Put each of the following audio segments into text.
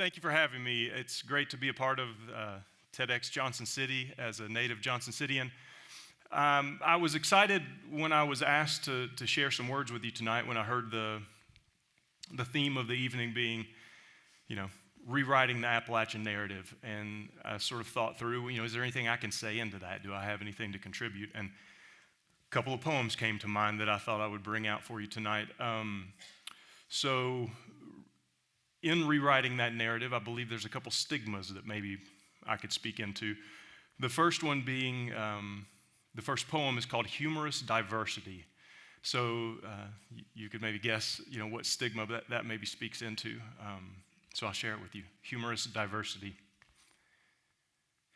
Thank you for having me. It's great to be a part of TEDx Johnson City as a native Johnson Cityan. I was excited when I was asked to share some words with you tonight when I heard the theme of the evening being, rewriting the Appalachian narrative. And I sort of thought through, is there anything I can say into that? Do I have anything to contribute? And a couple of poems came to mind that I thought I would bring out for you tonight. So in rewriting that narrative, I believe there's a couple stigmas that maybe I could speak into. The first one being, the first poem is called Humorous Diversity. So you could maybe guess, what stigma that maybe speaks into. So I'll share it with you. Humorous diversity.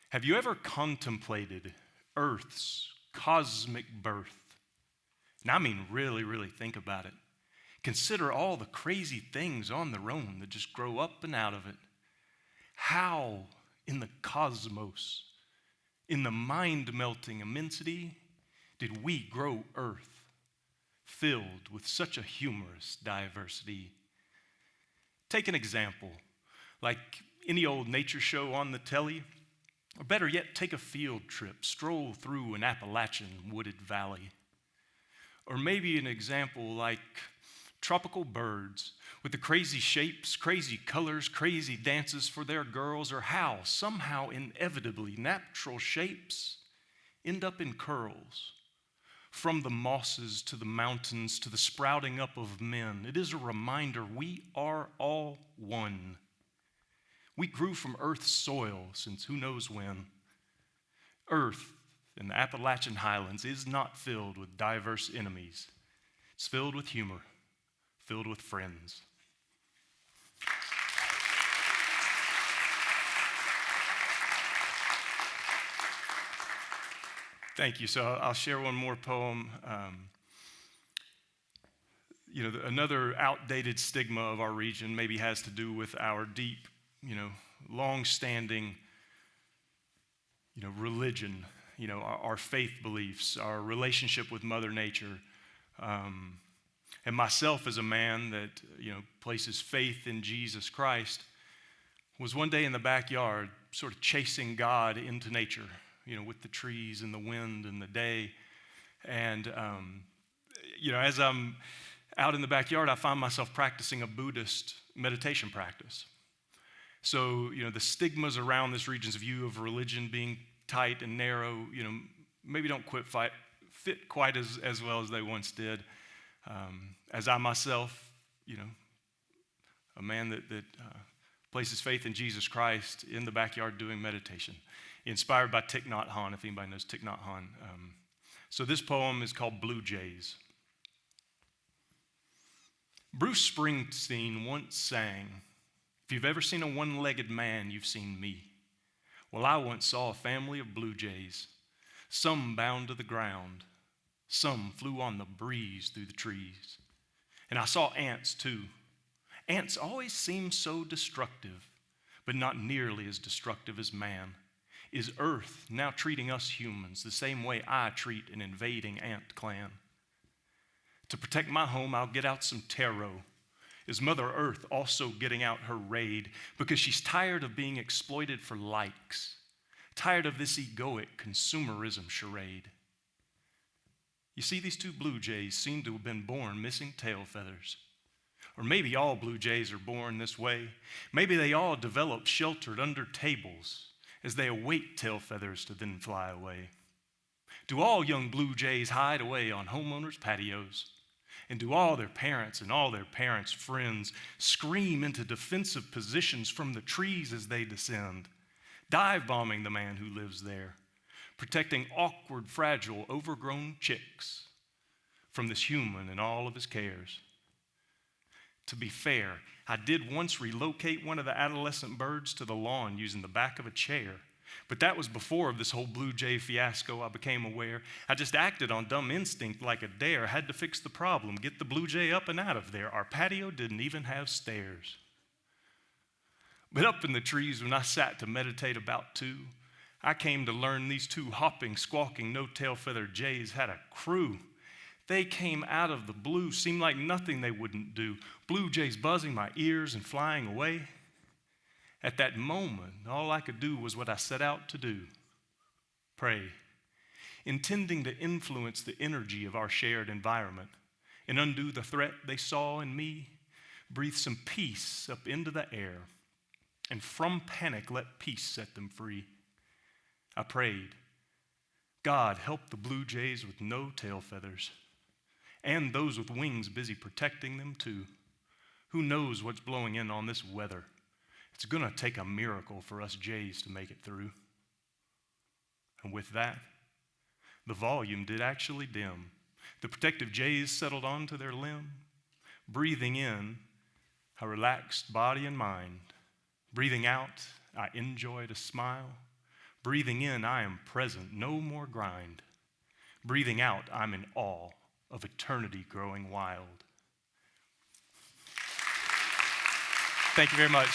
Have you ever contemplated Earth's cosmic birth? And I mean really, really think about it. Consider all the crazy things on their own that just grow up and out of it. How in the cosmos, in the mind-melting immensity, did we grow Earth filled with such a humorous diversity? Take an example, like any old nature show on the telly, or better yet, take a field trip, stroll through an Appalachian wooded valley. Or maybe an example like tropical birds with the crazy shapes, crazy colors, crazy dances for their girls, or how somehow inevitably natural shapes end up in curls. From the mosses to the mountains to the sprouting up of men, it is a reminder we are all one. We grew from Earth's soil since who knows when. Earth in the Appalachian Highlands is not filled with diverse enemies. It's filled with humor, filled with friends. Thank you. So I'll share one more poem. Another outdated stigma of our region maybe has to do with our deep, long-standing, religion, our faith beliefs, our relationship with Mother Nature. And myself as a man that, places faith in Jesus Christ, was one day in the backyard sort of chasing God into nature, with the trees and the wind and the day. And, as I'm out in the backyard, I find myself practicing a Buddhist meditation practice. So, the stigmas around this region's view of religion being tight and narrow, maybe don't fit quite as well as they once did. As I myself, a man that places faith in Jesus Christ in the backyard doing meditation, inspired by Thich Nhat Hanh, if anybody knows Thich Nhat Hanh. So this poem is called Blue Jays. Bruce Springsteen once sang, "If you've ever seen a one-legged man, you've seen me. Well, I once saw a family of blue jays, some bound to the ground, some flew on the breeze through the trees. And I saw ants too. Ants always seem so destructive, but not nearly as destructive as man. Is Earth now treating us humans the same way I treat an invading ant clan? To protect my home, I'll get out some tarot. Is Mother Earth also getting out her raid because she's tired of being exploited for likes, tired of this egoic consumerism charade? You see, these two blue jays seem to have been born missing tail feathers. Or maybe all blue jays are born this way. Maybe they all develop sheltered under tables as they await tail feathers to then fly away. Do all young blue jays hide away on homeowners' patios? And do all their parents and all their parents' friends scream into defensive positions from the trees as they descend, dive bombing the man who lives there, protecting awkward, fragile, overgrown chicks from this human and all of his cares? To be fair, I did once relocate one of the adolescent birds to the lawn using the back of a chair, but that was before this whole blue jay fiasco. I became aware. I just acted on dumb instinct like a dare, had to fix the problem, get the blue jay up and out of there. Our patio didn't even have stairs. But up in the trees when I sat to meditate about 2, I came to learn these 2 hopping, squawking, no-tail-feathered jays had a crew. They came out of the blue, seemed like nothing they wouldn't do. Blue jays buzzing my ears and flying away. At that moment, all I could do was what I set out to do: pray, intending to influence the energy of our shared environment and undo the threat they saw in me, breathe some peace up into the air, and from panic let peace set them free. I prayed, God, help the blue jays with no tail feathers, and those with wings busy protecting them too. Who knows what's blowing in on this weather? It's gonna take a miracle for us jays to make it through. And with that, the volume did actually dim. The protective jays settled onto their limb. Breathing in, I relaxed body and mind. Breathing out, I enjoyed a smile. Breathing in, I am present, no more grind. Breathing out, I'm in awe of eternity growing wild. Thank you very much.